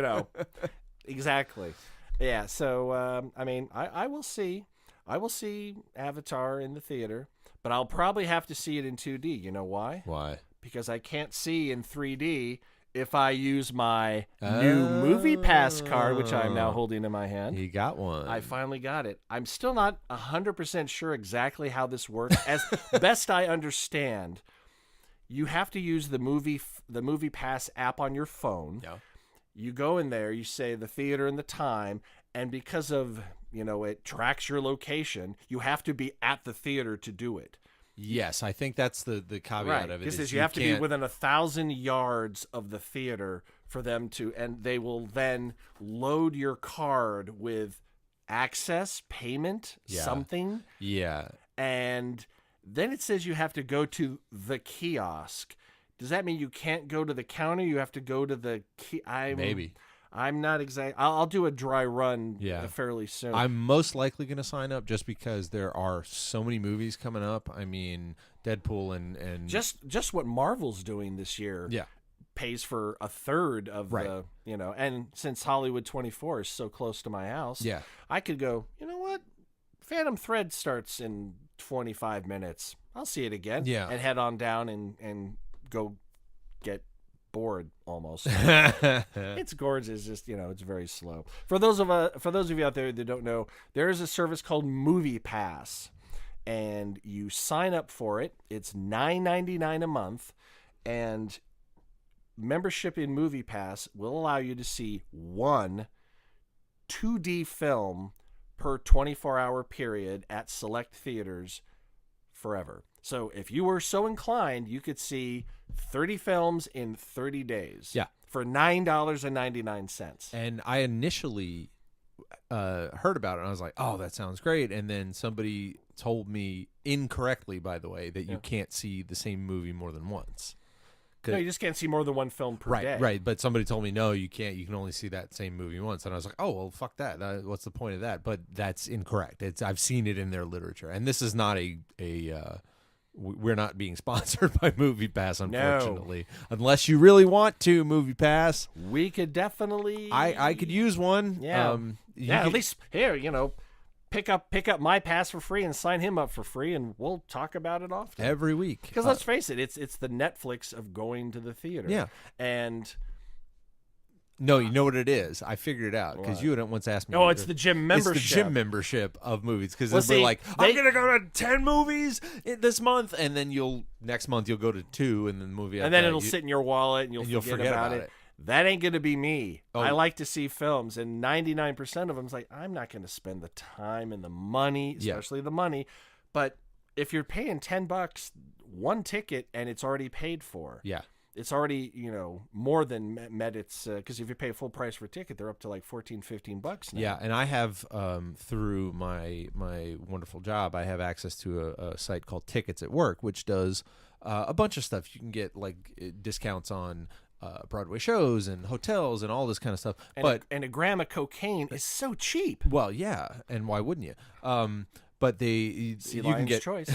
Exactly. Yeah, so, I mean, I will see. I will see Avatar in the theater, but I'll probably have to see it in 2D. You know why? Why? Because I can't see in 3D if I use my new Movie Pass card, which I'm now holding in my hand. You got one. I finally got it. I'm still not 100% sure exactly how this works. As best I understand, you have to use the Movie Pass app on your phone. Yeah. You go in there, you say the theater and the time, and because of, it tracks your location, you have to be at the theater to do it. Yes, I think that's the caveat of it. It says is you have to be can't- within 1,000 yards of the theater for them to, and they will then load your card with access, payment, something. Yeah. And then it says you have to go to the kiosk. Does that mean you can't go to the counter? You have to go to the Maybe. I'm not exact. I'll do a dry run fairly soon. I'm most likely going to sign up just because there are so many movies coming up. I mean, Deadpool and just what Marvel's doing this year. Yeah. Pays for a third of the, and since Hollywood 24 is so close to my house, I could go, you know what? Phantom Thread starts in 25 minutes. I'll see it again. Yeah. And head on down and go get bored almost. It's gorgeous. Just, it's very slow. For those of you out there that don't know, there is a service called Movie Pass, and you sign up for it. It's $9.99 a month, and membership in Movie Pass will allow you to see one 2D film per 24-hour period at select theaters forever. So if you were so inclined, you could see 30 films in 30 days. Yeah. For $9.99. And I initially heard about it, and I was like, oh, that sounds great. And then somebody told me incorrectly, by the way, that you can't see the same movie more than once. No, you just can't see more than one film per day. Right. But somebody told me, no, you can't. You can only see that same movie once. And I was like, oh, well, fuck that. What's the point of that? But that's incorrect. I've seen it in their literature. And this is not we're not being sponsored by Movie Pass, unfortunately. No. Unless you really want to, Movie Pass. We could definitely... I could use one. Yeah. At least, here, pick up my pass for free and sign him up for free, and we'll talk about it often. Every week. Because let's face it, it's the Netflix of going to the theater. Yeah. And... No, you know what it is. I figured it out because you had once asked me. Oh, it's the gym membership. It's the gym membership of movies because we're like, I'm gonna go to 10 movies this month, and then next month you'll go to 2, and then the movie, and then it'll sit in your wallet, and you'll forget about it. That ain't gonna be me. Oh. I like to see films, and 99% of them's like, I'm not gonna spend the time and the money, especially the money. But if you're paying $10 one ticket and it's already paid for, it's already, more than met its, because if you pay full price for a ticket, they're up to like $14-15 now. Yeah, and I have, through my wonderful job, I have access to a site called Tickets at Work, which does a bunch of stuff. You can get like discounts on Broadway shows and hotels and all this kind of stuff. And a gram of cocaine is so cheap. Well, yeah, and why wouldn't you? But you can get choice.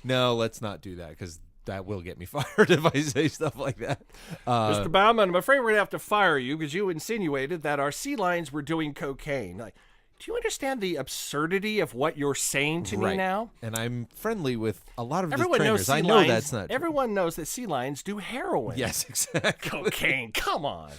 No, let's not do that because that will get me fired if I say stuff like that. Mr. Bauman, I'm afraid we're going to have to fire you because you insinuated that our sea lions were doing cocaine. Like, do you understand the absurdity of what you're saying to me now? And I'm friendly with a lot of everyone the trainers. Knows sea I know lions, that's not true. Everyone knows that sea lions do heroin. Yes, exactly. Cocaine, come on.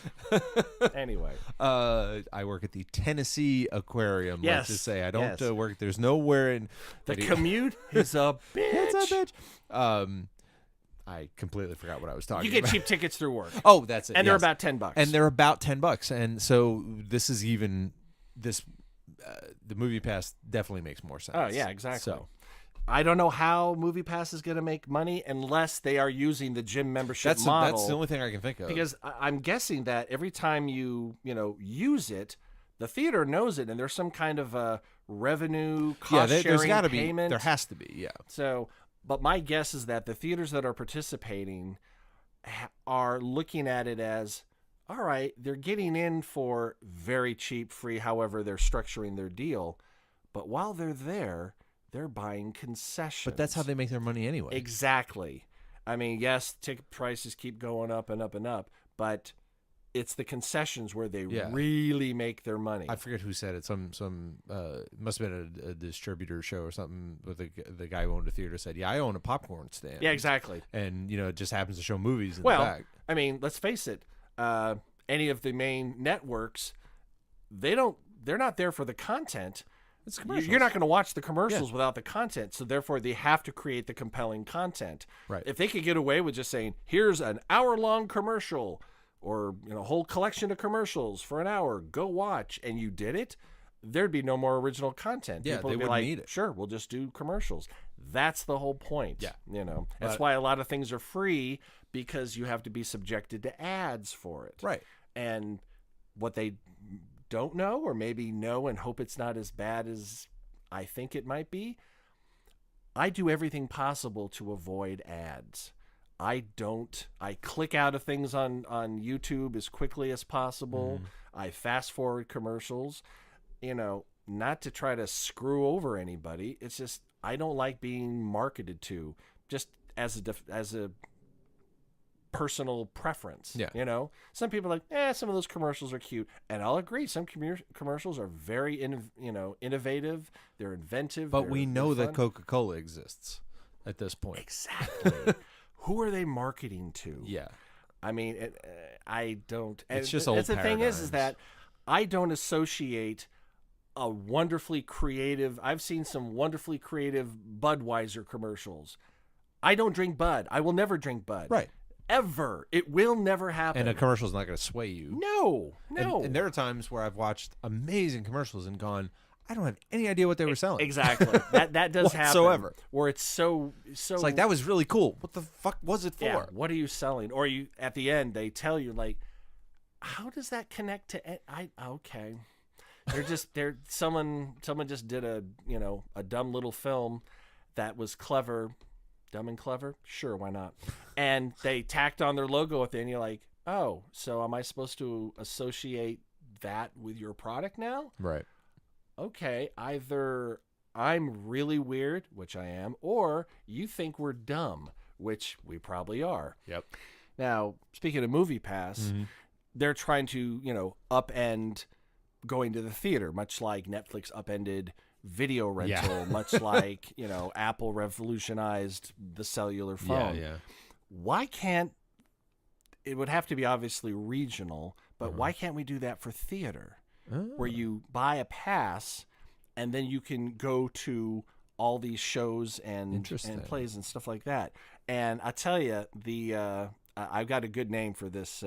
Anyway. I work at the Tennessee Aquarium, let's just say. I don't work, there's nowhere in... The commute is a bitch. It's a bitch. I completely forgot what I was talking about. You get cheap tickets through work. Oh, that's it. And they're about $10. And they're about $10. And so this is even the Movie Pass definitely makes more sense. Oh, yeah, exactly. So I don't know how Movie Pass is going to make money unless they are using the gym membership model. That's the only thing I can think of. Because I'm guessing that every time you use it, the theater knows it, and there's some kind of a revenue cost-sharing payment. There has to be, yeah. So... But my guess is that the theaters that are participating are looking at it as, all right, they're getting in for very cheap, free, however they're structuring their deal. But while they're there, they're buying concessions. But that's how they make their money anyway. Exactly. I mean, yes, ticket prices keep going up and up and up, but it's the concessions where they really make their money. I forget who said it. Some must have been a distributor show or something. With the guy who owned a theater said, "Yeah, I own a popcorn stand." Yeah, exactly. And it just happens to show movies in the back. I mean, let's face it. Any of the main networks, they're not there for the content. It's commercials. You're not going to watch the commercials without the content, so therefore they have to create the compelling content. Right. If they could get away with just saying, "Here's an hour-long commercial," or a whole collection of commercials for an hour, go watch, and you did it, there'd be no more original content. Yeah, People they would be wouldn't like, need it. sure, we'll just do commercials. That's the whole point. Yeah. That's But- why a lot of things are free, because you have to be subjected to ads for it. Right. And what they don't know, or maybe know and hope it's not as bad as I think it might be, I do everything possible to avoid ads. I click out of things on YouTube as quickly as possible. I fast forward commercials, not to try to screw over anybody. It's just, I don't like being marketed to, just as a personal preference. Yeah. Some people are like, some of those commercials are cute, and I'll agree. Some commercials are very innovative. They're inventive. But we know they're that fun. Coca-Cola exists at this point. Exactly. Who are they marketing to? Yeah. I mean, I don't. It's just that's old the thing is paradigms. that I don't associate a wonderfully creative. I've seen some wonderfully creative Budweiser commercials. I don't drink Bud. I will never drink Bud. Right. Ever. It will never happen. And a commercial's not going to sway you. No. And there are times where I've watched amazing commercials and gone, I don't have any idea what they were selling. Exactly. That does happen. Whatsoever. Where it's so. It's like, that was really cool. What the fuck was it for? Yeah. What are you selling? Or you at the end they tell you like, how does that connect to? Okay. Someone just did a dumb little film that was clever, dumb and clever. Sure, why not? And they tacked on their logo at the end. You're like, oh, so am I supposed to associate that with your product now? Right. Okay, either I'm really weird, which I am, or you think we're dumb, which we probably are. Yep. Now, speaking of Movie Pass, they're trying to, upend going to the theater, much like Netflix upended video rental, much like, Apple revolutionized the cellular phone. Yeah. Why can't, it would have to be obviously regional, but why can't we do that for theater? Where you buy a pass and then you can go to all these shows and plays and stuff like that. And I tell you, I've got a good name for this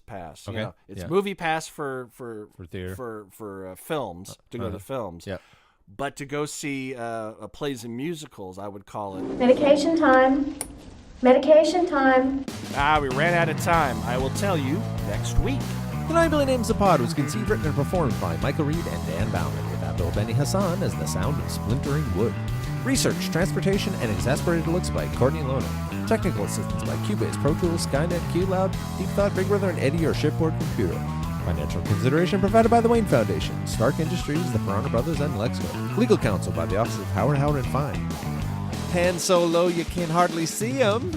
pass. Okay. It's Movie Pass for theater, for films, to go to films. Yeah. But to go see plays and musicals, I would call it. Medication time. Medication time. We ran out of time. I will tell you next week. The 9 Billion Names of Pod was conceived, written, and performed by Michael Reed and Dan Bauman, with Abdul Benny Hassan as the sound of splintering wood. Research, transportation, and exasperated looks by Courtney Loner. Technical assistance by Cubase, Pro Tools, Skynet, QLoud, Deep Thought, Big Brother, and Eddie, your shipboard computer. Financial consideration provided by the Wayne Foundation, Stark Industries, the Piranha Brothers, and Lexco. Legal counsel by the Office of Howard and Fine. Hand so low you can hardly see him.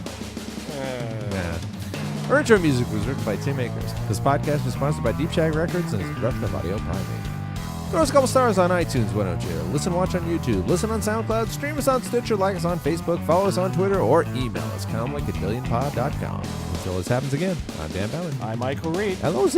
Our intro music was written by Tim Akers. This podcast is sponsored by Deep Shag Records and is a production of Audio Primate. Throw us a couple stars on iTunes, why don't you? Listen, watch on YouTube, listen on SoundCloud, stream us on Stitcher, like us on Facebook, follow us on Twitter, or email us, comlike@billionpod.com. Until this happens again, I'm Dan Bauman. I'm Michael Reed. LOZ!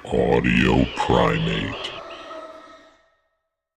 Audio Primate.